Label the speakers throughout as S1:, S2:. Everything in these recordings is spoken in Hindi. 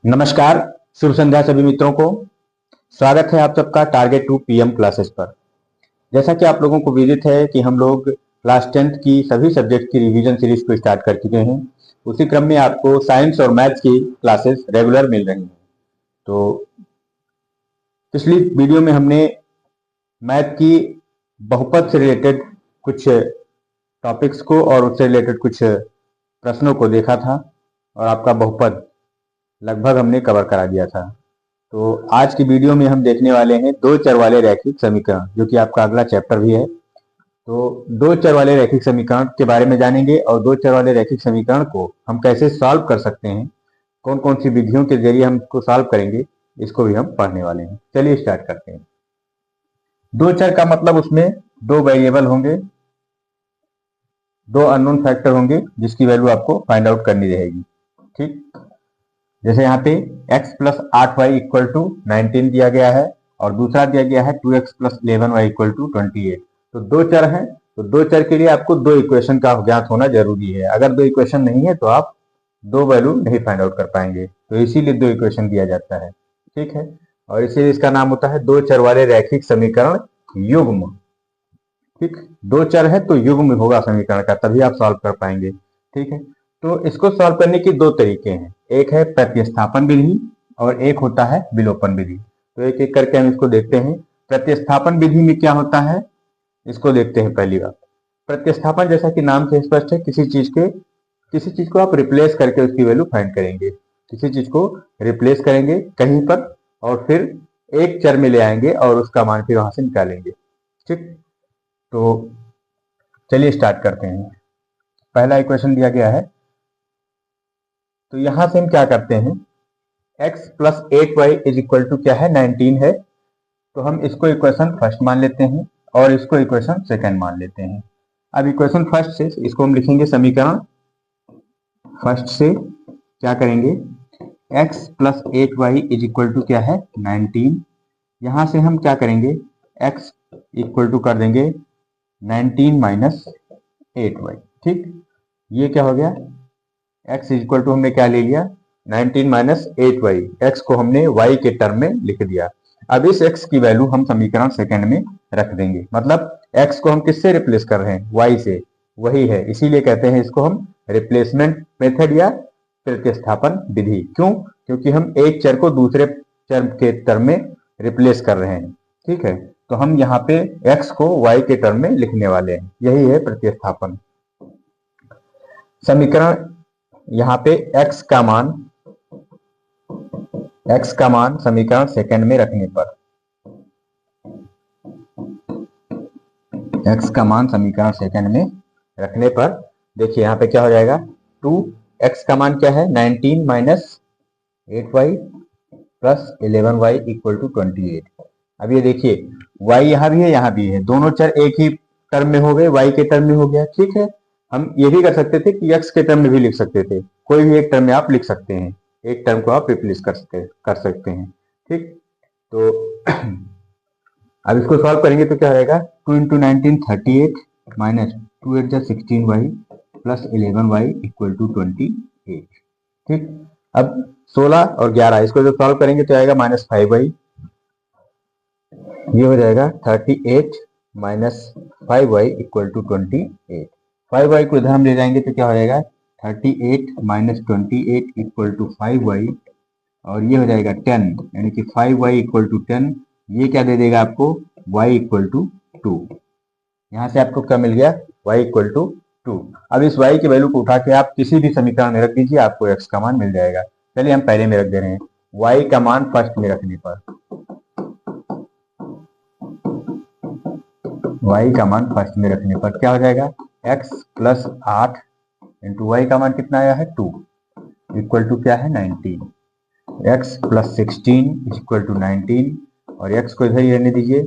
S1: नमस्कार, शुभ संध्या सभी मित्रों को। स्वागत है आप सबका टारगेट 2 पीएम क्लासेस पर। जैसा कि आप लोगों को विदित है कि हम लोग क्लास 10th की सभी सब्जेक्ट की रिवीजन सीरीज को स्टार्ट कर चुके हैं। उसी क्रम में आपको साइंस और मैथ्स की क्लासेस रेगुलर मिल रही हैं। तो पिछली वीडियो में हमने मैथ की बहुपद से रिलेटेड कुछ टॉपिक्स को और उससे रिलेटेड कुछ प्रश्नों को देखा था और आपका बहुपद लगभग हमने कवर करा दिया था। तो आज की वीडियो में हम देखने वाले हैं दो चर वाले रैखिक समीकरण, जो कि आपका अगला चैप्टर भी है। तो दो चर वाले रैखिक समीकरण के बारे में जानेंगे और दो चर वाले रैखिक समीकरण को हम कैसे सॉल्व कर सकते हैं, कौन कौन सी विधियों के जरिए हम इसको सॉल्व करेंगे, इसको भी हम पढ़ने वाले हैं। चलिए स्टार्ट करते हैं। दो चर का मतलब उसमें दो वेरिएबल होंगे, दो अननोन फैक्टर होंगे जिसकी वैल्यू आपको फाइंड आउट करनी रहेगी। ठीक, जैसे यहाँ पे x plus 8y equal to 19 दिया गया है और दूसरा दिया गया है 2x plus 11y equal to 28। तो दो चर हैं, तो दो चर के लिए आपको दो इक्वेशन का ज्ञात होना जरूरी है। अगर दो इक्वेशन नहीं है तो आप दो वैल्यू नहीं फाइंड आउट कर पाएंगे, तो इसीलिए दो इक्वेशन दिया जाता है। ठीक है, और इसीलिए इसका नाम होता है दो चर वाले रैखिक समीकरण युग्म। ठीक, दो चर है तो युग्म होगा समीकरण का, तभी आप सॉल्व कर पाएंगे। ठीक है, तो इसको सॉल्व करने के दो तरीके हैं, एक है प्रतिस्थापन विधि और एक होता है विलोपन विधि। तो एक एक करके हम इसको देखते हैं। प्रतिस्थापन विधि में क्या होता है इसको देखते हैं। पहली बात, प्रतिस्थापन जैसा कि नाम से स्पष्ट है, किसी चीज को आप रिप्लेस करके उसकी वैल्यू फाइंड करेंगे। किसी चीज को रिप्लेस करेंगे कहीं पर और फिर एक चर में ले आएंगे और उसका मान फिर वहां से निकालेंगे। ठीक, तो चलिए स्टार्ट करते हैं। पहला इक्वेशन दिया गया है, तो यहां से हम क्या करते हैं, x plus 8y is equal to क्या है, 19 है। तो हम इसको इक्वेशन फर्स्ट मान लेते हैं और इसको इक्वेशन सेकंड मान लेते हैं। अब इक्वेशन फर्स्ट से इसको हम लिखेंगे, समीकरण फर्स्ट से क्या करेंगे, x plus 8y is equal to क्या है, 19। यहां से हम क्या करेंगे, x इक्वल टू कर देंगे 19 माइनस 8y। ठीक, ये क्या हो गया, x इक्वल टू हमने क्या ले लिया, 19 माइनस 8y। x को हमने y के टर्म में लिख दिया। अब इस x की वैल्यू हम समीकरण सेकंड में रख देंगे। मतलब x को हम किससे रिप्लेस कर रहे हैं, y से, वही है, इसीलिए कहते हैं इसको हम रिप्लेसमेंट मेथड या प्रतिस्थापन विधि। क्यों, क्योंकि हम एक चर को दूसरे चर के टर्म में रिप्लेस कर रहे हैं। ठीक है, तो हम यहाँ पे x को y के टर्म में लिखने वाले हैं, यही है प्रतिस्थापन। समीकरण यहाँ पे x का मान समीकरण सेकंड में रखने पर, x का मान समीकरण सेकंड में रखने पर देखिए यहाँ पे क्या हो जाएगा, 2x का मान क्या है, 19 minus 8y plus 11y equal to 28। अब ये देखिए y यहाँ भी है यहाँ भी है, दोनों चर एक ही टर्म में हो गए, y के टर्म में हो गया। ठीक है, हम ये भी कर सकते थे कि x के टर्म में भी लिख सकते थे, कोई भी एक टर्म में आप लिख सकते हैं, एक टर्म को आप रिप्लेस कर सकते हैं। ठीक, तो अब इसको सॉल्व करेंगे तो क्या रहेगा, 2 इंटू 19 38 माइनस 2 8 जा 16y plus 11y equal to 28। ठीक, अब 16 और 11 इसको जब सॉल्व करेंगे तो आएगा माइनस 5y, ये हो जाएगा 38 minus 5y equal to 28। 5y को इधर हम ले जाएंगे तो क्या हो जाएगा, 38 माइनस 28 इक्वल टू 5y और ये हो जाएगा 10, यानी कि 5y इक्वल टू 10। ये क्या दे देगा आपको, y इक्वल टू 2। यहाँ से आपको क्या मिल गया, y इक्वल टू 2। अब इस y की वैल्यू को उठा के आप किसी भी समीकरण में रख दीजिए, आपको x का मान मिल जाएगा। चलिए हम पहले में रख दे रहे हैं, y का मान फर्स्ट में रखने पर, y का मान फर्स्ट में रखने पर क्या हो जाएगा, x प्लस 8 इंटू y का मान कितना आया है, 2 इक्वल टू क्या है, 19। x प्लस 16 इक्वल टू 19 और x को इधर ही रहने दीजिए,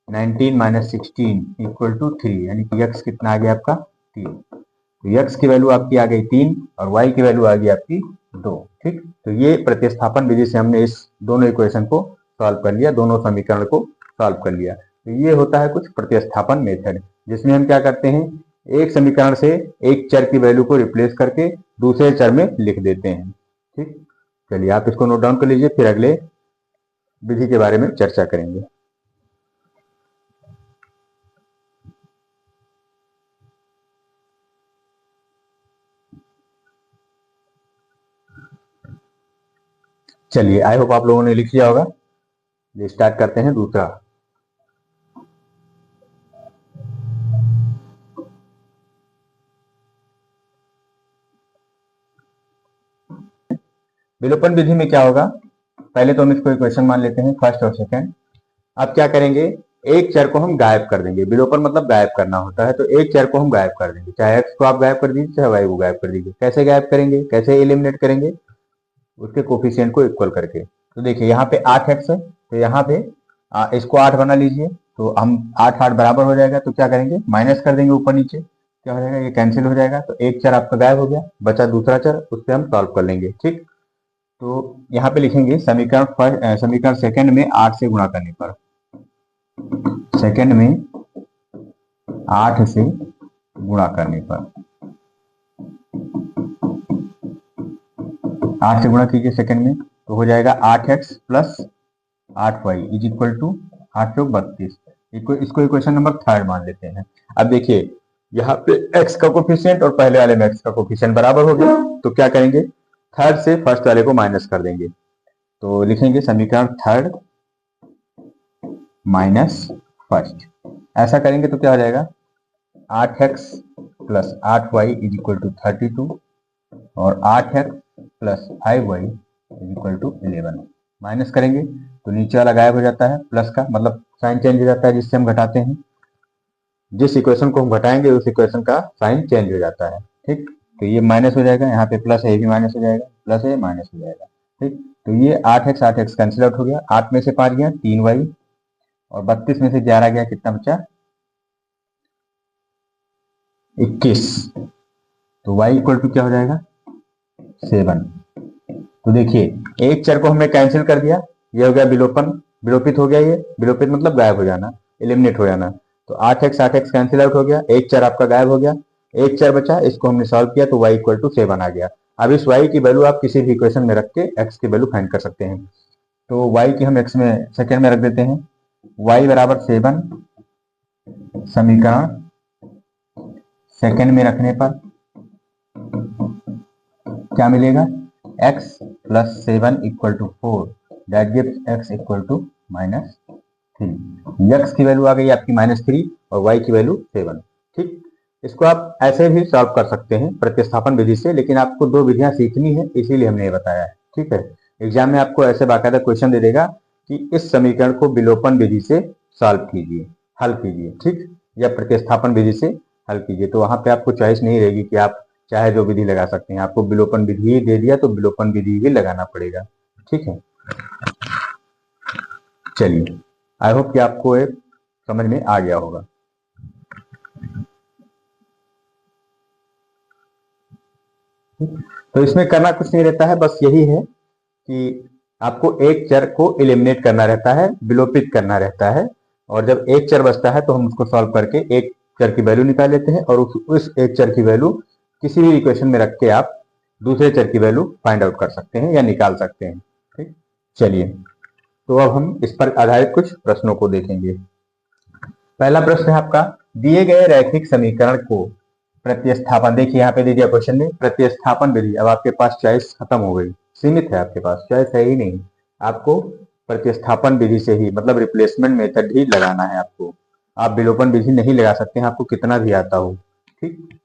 S1: 19 माइनस 16 इक्वल टू 3, यानी कि x कितना आ गया आपका, 3। तो x की वैल्यू आपकी आ गई 3 और y की वैल्यू आ गई आपकी 2। ठीक, तो ये प्रतिस्थापन विधि से हमने इस दोनों इक्वेशन को सॉल्व कर लिया, दोनों समीकरण को सॉल्व कर लिया। तो ये होता है कुछ प्रतिस्थापन मेथड, जिसमें हम क्या करते हैं, एक समीकरण से एक चर की वैल्यू को रिप्लेस करके दूसरे चर में लिख देते हैं। ठीक, चलिए आप इसको नोट डाउन कर लीजिए, फिर अगले विधि के बारे में चर्चा करेंगे। चलिए आई होप आप लोगों ने लिख लिया होगा। ये स्टार्ट करते हैं दूसरा। विलोपन विधि में क्या होगा, पहले तो हम इसको इक्वेशन मान लेते हैं फर्स्ट और सेकंड। अब क्या करेंगे, एक चर को हम गायब कर देंगे। विलोपन मतलब गायब करना होता है, तो एक चर को हम गायब कर देंगे। चाहे x को आप गायब कर दीजिए, चाहे y को गायब कर दीजिए। कैसे गायब करेंगे, कैसे एलिमिनेट करेंगे, उसके कोफिशिएंट को इक्वल करके। तो देखिए यहाँ पे 8x है, तो यहाँ पे इसको 8 बना लीजिए, तो हम 8 8 बराबर हो जाएगा। तो क्या करेंगे, माइनस कर देंगे ऊपर नीचे, क्या हो जाएगा, ये कैंसिल हो जाएगा। तो एक चर आपका गायब हो गया, बचा दूसरा चर, उस पर हम सॉल्व कर लेंगे। ठीक, तो यहाँ पे लिखेंगे समीकरण सेकंड में 8 से गुणा करने पर, सेकंड में 8 से गुणा करने पर, 8 से गुणा कीजिए सेकंड में, तो हो जाएगा 8x plus 8y is equal to 8 चौक 32। इसको इक्वेशन नंबर थर्ड मान लेते हैं। अब देखिए यहाँ पे x का कोफिशिएंट और पहले वाले में x का कोफिशिएंट बराबर हो गया, तो क्या करेंगे, थर्ड से फर्स्ट वाले को माइनस कर देंगे। तो लिखेंगे समीकरण थर्ड माइनस फर्स्ट। ऐसा करेंगे तो क्या हो जाएगा, 8x plus 8y is equal to 32 और 8x plus 5y is equal to 11। Minus करेंगे तो नीचे वाला गायब हो जाता है, प्लस का मतलब साइन चेंज हो जाता है, जिससे हम घटाते हैं। जिस इक्वेशन को हम घटाएंगे उस इक्वेशन का साइन चेंज हो जाता है। ठीक, तो ये माइनस हो जाएगा, यहाँ पे प्लस है, ये भी माइनस हो जाएगा, प्लस है माइनस हो जाएगा। ठीक, तो ये 8x कैंसिल आउट हो गया, 8 में से 5 गया 3y और 32 में से 11 गया, कितना बचा 21। तो y इक्वल टू क्या हो जाएगा 7। तो देखिए एक चर को हमने कैंसिल कर दिया, ये हो गया विलोपन, विलोपित हो गया। ये विलोपित मतलब गायब हो जाना, एलिमिनेट हो जाना। तो 8x कैंसिल आउट हो गया, एक चर आपका गायब हो गया, एक चर बचा, इसको हमने सॉल्व किया तो y इक्वल टू 7 आ गया। अब इस y की वैल्यू आप किसी भी इक्वेशन में रख के x की वैल्यू फाइंड कर सकते हैं। तो y की हम x में सेकेंड में रख देते हैं, y बराबर 7 समीकरण सेकेंड में रखने पर क्या मिलेगा, x plus 7 equal to 4 that gives x equal to -3। x की वैल्यू आ गई आपकी -3 और y की वैल्यू 7। ठीक, इसको आप ऐसे भी सॉल्व कर सकते हैं प्रतिस्थापन विधि से, लेकिन आपको दो विधियां सीखनी है, इसीलिए हमने ये बताया है। ठीक है, एग्जाम में आपको ऐसे बाकायदा क्वेश्चन दे देगा कि इस समीकरण को विलोपन विधि से सॉल्व कीजिए, हल कीजिए। ठीक, या प्रतिस्थापन विधि से हल कीजिए। तो वहां पे आपको चॉइस नहीं रहेगी कि आप चाहे जो विधि लगा सकते हैं, आपको विलोपन विधि ही दे दिया तो विलोपन विधि ही लगाना पड़ेगा। ठीक है, चलिए आई होप कि आपको एक समझ में आ गया होगा। तो इसमें करना कुछ नहीं रहता है, बस यही है कि आपको एक चर को एलिमिनेट करना रहता है, विलोपित करना रहता है। और जब एक चर बचता है तो हम उसको सॉल्व करके एक चर की वैल्यू निकाल लेते हैं और उस एक चर की वैल्यू किसी भी इक्वेशन में रख के आप दूसरे चर की वैल्यू फाइंड आउट कर सकते हैं या निकाल सकते हैं। ठीक, चलिए तो अब हम इस पर आधारित कुछ प्रश्नों को देखेंगे। पहला प्रश्न है आपका, दिए गए रैखिक समीकरण को प्रतिस्थापन, देखिए यहाँ पे दे दिया क्वेश्चन में प्रतिस्थापन विधि। अब आपके पास चॉइस खत्म हो गई, सीमित है, आपके पास चॉइस है ही नहीं, आपको प्रतिस्थापन विधि से ही मतलब रिप्लेसमेंट मेथड ही लगाना है आपको। आप विलोपन विधि नहीं लगा सकते हैं, आपको कितना भी आता हो। ठीक,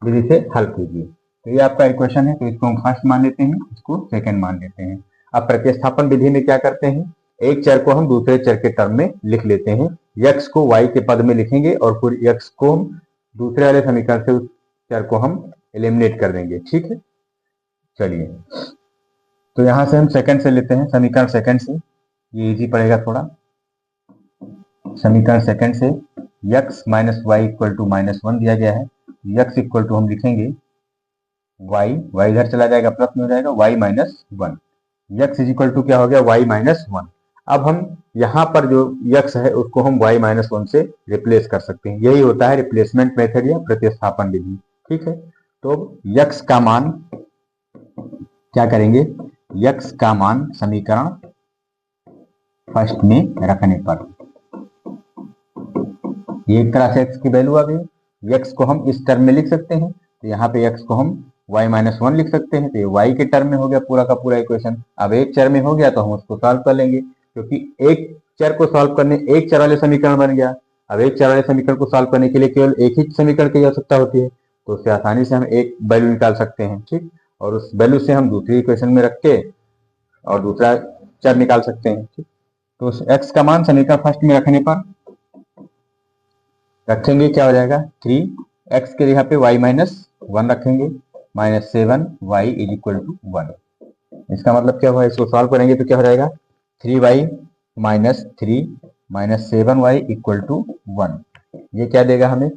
S1: विधि से हल कीजिए। तो ये आपका इक्वेशन है, तो इसको हम फर्स्ट मान लेते हैं, इसको सेकंड मान लेते हैं। अब प्रतिस्थापन विधि में क्या करते हैं, एक चर को हम दूसरे चर के टर्म में लिख लेते हैं, x को y के पद में लिखेंगे और फिर x को हम दूसरे वाले समीकरण से उस चर को हम एलिमिनेट कर देंगे। ठीक है, चलिए तो यहां से हम सेकंड से लेते हैं, समीकरण सेकंड से, ये इजी पड़ेगा थोड़ा। समीकरण सेकंड से x minus Y equal to -1 दिया गया है, x इक्वल टू हम लिखेंगे y इधर चला जाएगा प्लस में हो जाएगा y -1, x is equal to क्या हो गया y -1। अब हम यहाँ पर जो x है उसको हम y -1 से रिप्लेस कर सकते हैं, यही होता है रिप्लेसमेंट मेथड या प्रतिस्थापन विधि। ठीक है, तो x का मान क्या करेंगे, x का मान समीकरण फर्स्ट में रखने पर, ये एक तरह से x की वैल्यू आ गई। x को हम इस टर्म में लिख सकते हैं, तो यहाँ पे x को हम y-1 लिख सकते हैं, तो ये y के टर्म में हो गया पूरा का पूरा इक्वेशन। अब एक चर में हो गया तो हम उसको सॉल्व कर लेंगे, क्योंकि एक चर को सॉल्व करने एक चर वाले समीकरण बन गया। अब एक चर वाले समीकरण को सॉल्व करने के लिए केवल एक ही समीकरण की आवश्यकता होती है, तो उससे आसानी से हम एक वैल्यू निकाल सकते हैं, ठीक। और उस वैल्यू से हम दूसरी इक्वेशन में रख के और दूसरा चर निकाल सकते हैं, ठीक। तो उस x का मान समीकरण फर्स्ट में रखने पर रखेंगे, क्या हो जाएगा 3x के जगह पे y-1 रखेंगे, -7y इज इक्वल टू 1। इसका मतलब क्या हुआ, इसको सॉल्व करेंगे तो क्या हो जाएगा 3y -3 -7y इक्वल टू 1। ये क्या देगा हमें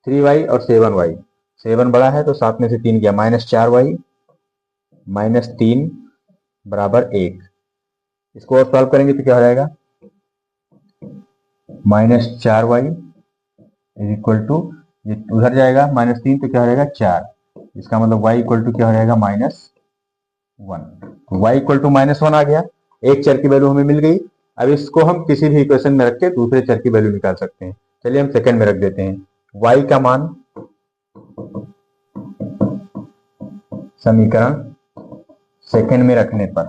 S1: 3y और 7y, 7 बड़ा है तो 7 में से 3 गया, -4y -3 बराबर 1। इसको और सॉल्व करेंगे तो क्या हो जाएगा -4y इज इक्वल टू, ये उधर जाएगा -3 तो क्या हो जाएगा 4। इसका मतलब y इक्वल टू क्या हो जाएगा -1। तो y इक्वल टू -1 आ गया, एक चर की वैल्यू हमें मिल गई। अब इसको हम किसी भी इक्वेशन में रख के दूसरे चर की वैल्यू निकाल सकते हैं। चलिए हम सेकंड में रख देते हैं, y का मान समीकरण सेकंड में रखने पर,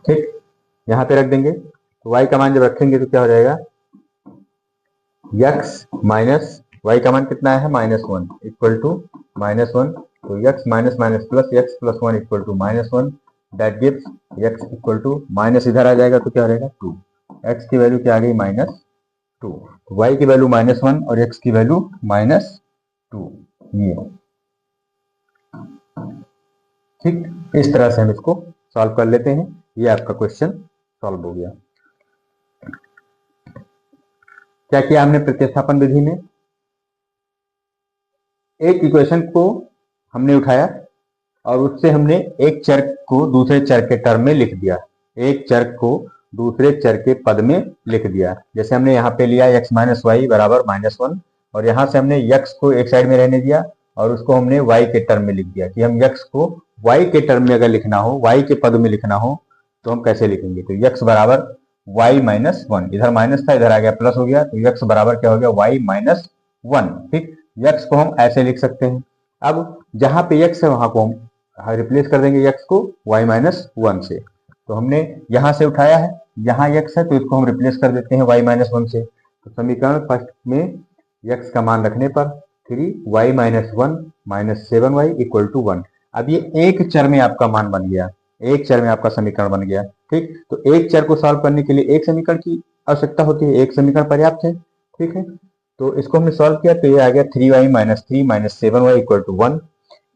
S1: ठीक, यहां पे रख देंगे। तो y का मान जब रखेंगे तो क्या हो जाएगा x माइनस y का मान कितना है -1 इक्वल टू -1, तो x minus minus plus x plus 1 equal to -1, that gives x equal to minus इधर आ जाएगा तो क्या हो जाएगा 2। x की वैल्यू क्या आ गई -2, y की वैल्यू -1 और x की वैल्यू -2, ये ठीक। इस तरह से हम इसको सॉल्व कर लेते हैं। ये आपका क्वेश्चन सॉल्व हो गया। क्या किया हमने प्रतिस्थापन विधि में, एक इक्वेशन को हमने उठाया और उससे हमने एक चर को दूसरे चर के टर्म में लिख दिया, एक चर को दूसरे चर के पद में लिख दिया। जैसे हमने यहाँ पे लिया x माइनस वाई बराबर -1, और यहाँ से हमने x को एक साइड में रहने दिया और उसको हमने y के टर्म में लिख दिया, कि हम x को y के टर्म में अगर लिखना हो, y के पद में लिखना हो तो हम कैसे लिखेंगे। तो x बराबर y-1, इधर माइनस था इधर आ गया प्लस हो गया, तो x बराबर क्या हो गया y-1, ठीक। x को हम ऐसे लिख सकते हैं। अब जहां पे x है वहां को हम रिप्लेस कर देंगे x को y-1 से। तो हमने यहां से उठाया है, यहाँ x है तो इसको हम रिप्लेस कर देते हैं y-1 से। तो समीकरण फर्स्ट में x का मान रखने पर 3y-1 -7y इक्वल टू 1। अब ये एक चर में आपका मान बन गया, एक चर में आपका समीकरण बन गया, ठीक। तो एक चर को सॉल्व करने के लिए एक समीकरण की आवश्यकता होती है, एक समीकरण पर्याप्त है, ठीक है। तो इसको हमने सॉल्व किया तो ये आ गया 3y -3 -7y इक्वल टू 1।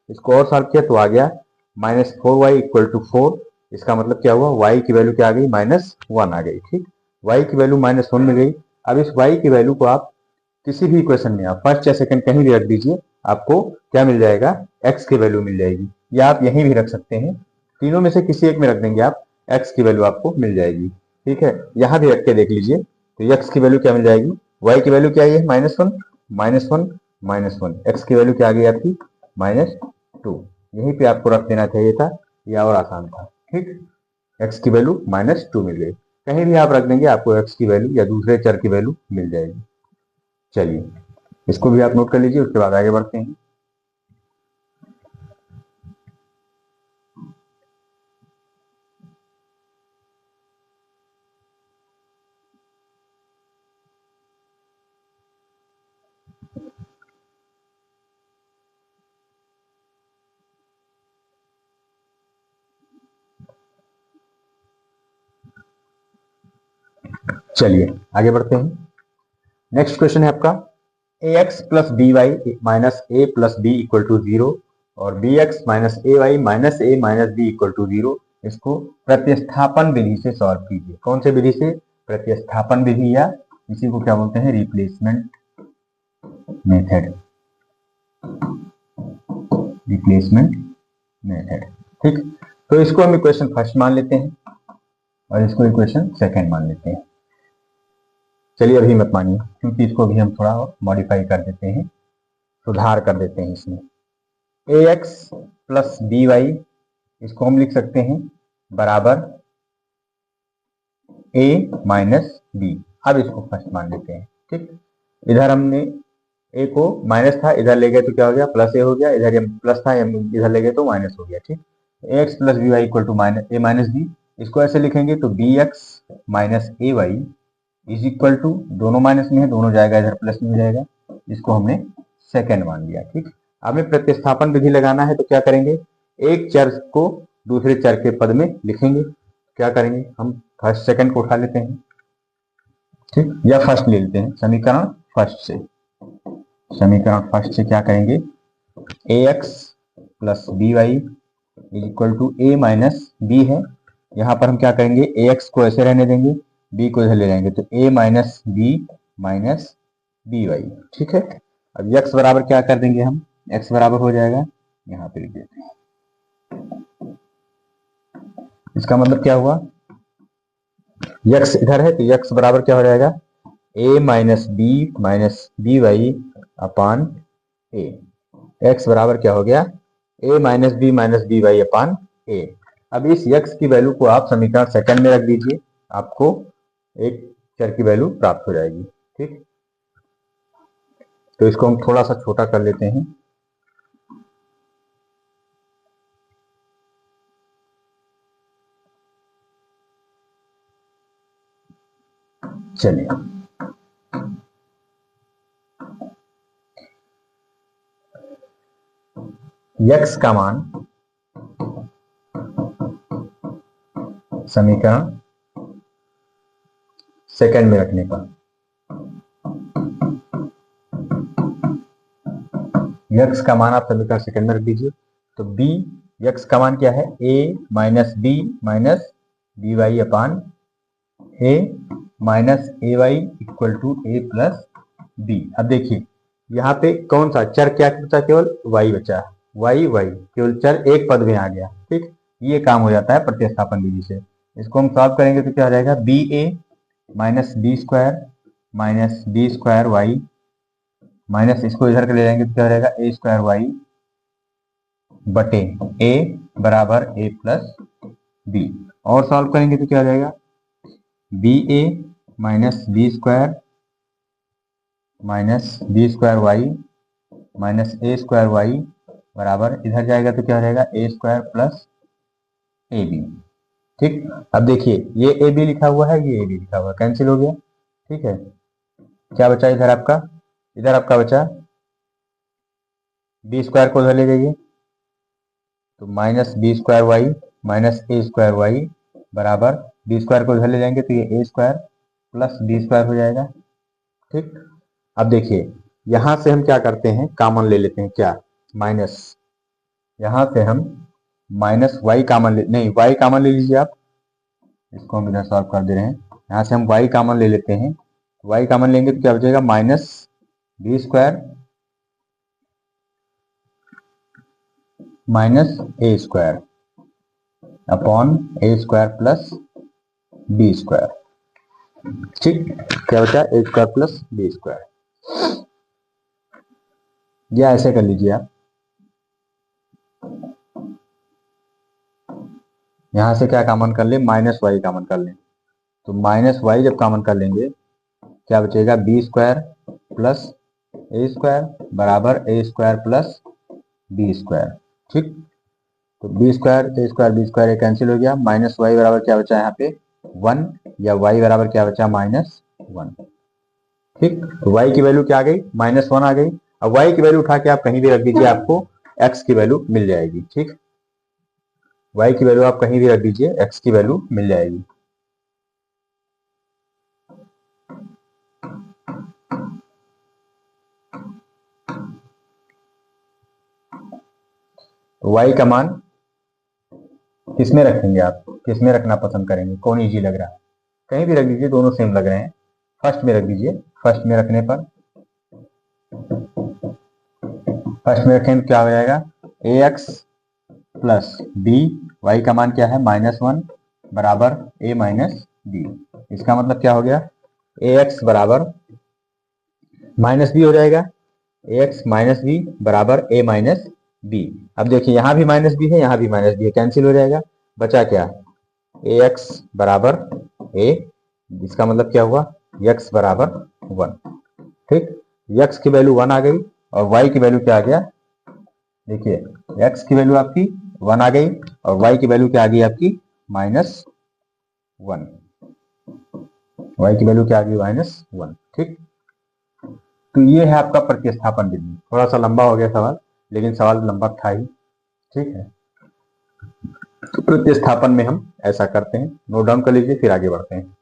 S1: इसको और सॉल्व किया तो आ गया -4y इक्वल टू 4। इसका मतलब क्या हुआ, y की वैल्यू क्या आ गई -1 आ गई, ठीक। y की वैल्यू -1 में गई। अब इस y की वैल्यू को आप किसी भी इक्वेशन में आप फर्स्ट या सेकंड कहीं भी रख दीजिए, आपको क्या मिल जाएगा x की वैल्यू मिल जाएगी, या आप यहीं भी रख सकते हैं, तीनों में से किसी एक में रख देंगे आप, x की वैल्यू आपको मिल जाएगी, ठीक है। यहां भी रख के देख लीजिए तो x की वैल्यू क्या मिल जाएगी, y की वैल्यू क्या है -1 x की वैल्यू क्या आ गई आपकी -2। यहीं पे आपको रख देना चाहिए था, यह और आसान था, ठीक। x की वैल्यू -2 मिल गई, कहीं भी आप रख देंगे आपको x की वैल्यू या दूसरे चर की वैल्यू मिल जाएगी। चलिए इसको भी आप नोट कर लीजिए, उसके बाद आगे बढ़ते हैं। चलिए आगे बढ़ते हैं। नेक्स्ट क्वेश्चन है आपका ax plus B Y minus A plus B equal to 0 और bx minus A Y minus A minus B equal to 0। इसको प्रतिस्थापन विधि से सॉल्व कीजिए। कौन से विधि से, प्रतिस्थापन विधि, या इसी को क्या बोलते हैं रिप्लेसमेंट मेथड, रिप्लेसमेंट मेथड, ठीक। तो इसको हम इक्वेशन फर्स्ट मान लेते हैं और इसको इक्वेशन सेकंड मान लेते हैं। चलिए अभी मत मानिए, क्योंकि इसको भी हम थोड़ा मॉडिफाई कर देते हैं, सुधार कर देते हैं इसमें। ए एक्स प्लस बी वाई, इसको हम लिख सकते हैं बराबर ए माइनस बी। अब इसको फर्स्ट मान लेते हैं। ठीक, इधर हमने ए को माइनस था, इधर ले गए तो क्या हो गया, प्लस ए हो गया। इधर ये प्लस था, इधर ले गए तो माइनस हो गया। ठीक, A X plus B Y equal to A minus B. इसको ऐसे लिखेंगे तो B X minus A Y is equal to, दोनों माइनस में है, दोनों जाएगा, इधर प्लस में हो जाएगा। इसको हमने सेकेंड मान लिया। ठीक, हमें प्रतिस्थापन विधि लगाना है तो क्या करेंगे, एक चर को दूसरे चर के पद में लिखेंगे। क्या करेंगे, हम फर्स्ट सेकंड को उठा लेते हैं। ठीक, या फर्स्ट ले लेते हैं, समीकरण फर्स्ट से। समीकरण फर्स्ट से क्या करेंगे, A X plus B Y is equal to A minus B है। यहाँ पर हम क्या करेंगे, ए एक्स को ऐसे रहने देंगे, बी को इधर ले जाएंगे तो ए माइनस बी वाई। ठीक है, अब एक्स बराबर क्या कर देंगे हम, एक्स बराबर हो जाएगा, यहाँ पे लिख देते हैं। इसका मतलब क्या हुआ, एक्स इधर है तो एक्स बराबर क्या हो जाएगा, ए माइनस बी वाई अपान ए। एक्स बराबर क्या हो गया, ए माइनस बी वाई अपान ए। अब इस एक्स की वैल्यू को आप समीकरण सेकंड में रख दीजिए, आपको एक चर की वैल्यू प्राप्त हो जाएगी। ठीक, तो इसको हम थोड़ा सा छोटा कर लेते हैं। चलिए, x का मान समीकरण सेकंड में रखने पर, x का मान आप समीकरण सेकंड में रख दीजिए तो b, x का मान क्या है, a minus B Y upon A minus A Y equal to A plus B. अब देखिए यहाँ पे कौन सा चर क्या बचा, केवल y बचा, y केवल चर एक पद में आ गया। ठीक, ये काम हो जाता है प्रतिस्थापन विधि से। इसको हम सॉल्व करेंगे तो क्या हो जाएगा, B A minus B square Y minus, इसको इधर के ले जाएंगे तो क्या हो जाएगा, ए स्क्वायर वाई बटे ए बराबर ए प्लस बी। और सॉल्व करेंगे तो क्या हो जाएगा, B A minus B square Y minus A square Y बराबर, इधर जाएगा तो क्या हो जाएगा, A square plus A B. ठीक, अब देखिए ये ए बी लिखा हुआ है, ये ए बी लिखा हुआ है, कैंसिल हो गया। ठीक है, क्या बचा इधर आपका बचा बी स्क्वायर को उधर ले जाइए तो minus B square Y minus A square Y बराबर, बी स्क्वायर को इधर ले जाएंगे तो ये A square plus B square हो जाएगा। ठीक, अब देखिए यहां से हम क्या करते हैं, कॉमन ले लेते हैं, क्या माइनस, यहां से हम माइनस वाई कॉमन नहीं, वाई कॉमन ले लीजिए आप, इसको हम इधर सॉल्व कर दे रहे हैं। यहां से हम वाई कॉमन ले लेते हैं, वाई कॉमन लेंगे तो क्या बचेगा, minus B square minus A square upon A square plus B square. ठीक, क्या बचा, ए स्क्वायर प्लस बी स्क्वायर, या ऐसे कर लीजिए आप, यहां से क्या कॉमन कर ले, माइनस वाई कॉमन कर लें तो माइनस वाई जब कॉमन कर लेंगे क्या बचेगा, बी स्क्वायर प्लस ए स्क्वायर बराबर ए स्क्वायर प्लस बी स्क्वायर। ठीक, तो बी स्क्वायर ए स्क्वायर बी स्क्वायर कैंसिल हो गया, माइनस वाई बराबर क्या बचा यहाँ पे 1, या वाई बराबर क्या बचा, -1। ठीक, तो वाई की वैल्यू क्या आ गई, -1 आ गई। अब वाई की वैल्यू उठा के आप कहीं भी रख दीजिए, आपको एक्स की वैल्यू मिल जाएगी। ठीक, वाई की वैल्यू आप कहीं भी रख दीजिए, एक्स की वैल्यू मिल जाएगी। तो वाई का मान किसमें रखेंगे आप, किसमें रखना पसंद करेंगे, कौन इजी लग रहा है, कहीं भी रख दीजिए, दोनों सेम लग रहे हैं। फर्स्ट में रख दीजिए, फर्स्ट में रखने पर, फर्स्ट में रखें तो क्या हो जाएगा, ए एक्स प्लस बी, वाई का मान क्या है, -1 बराबर ए माइनस बी। इसका मतलब क्या हो गया, ए एक्स बराबर माइनस बी हो जाएगा, ए एक्स माइनस बी बराबर ए माइनस बी। अब देखिए यहाँ भी माइनस बी है, यहाँ भी माइनस बी है, कैंसिल हो जाएगा, बचा क्या, ए एक्स बराबर ए, इसका मतलब क्या हुआ, एक्स बराबर 1। ठीक, एक्स की वैल्यू 1 आ गई और वाई की वैल्यू क्या आ गया, देखिए एक्स की वैल्यू आपकी 1 आ गई और वाई की वैल्यू क्या आ गई आपकी -1, वाई की वैल्यू क्या आ गई -1। ठीक, तो ये है आपका प्रतिस्थापन विधि। थोड़ा सा लंबा हो गया सवाल, लेकिन सवाल लंबा था ही। ठीक है, तो प्रतिस्थापन में हम ऐसा करते हैं, नोट डाउन कर लीजिए, फिर आगे बढ़ते हैं।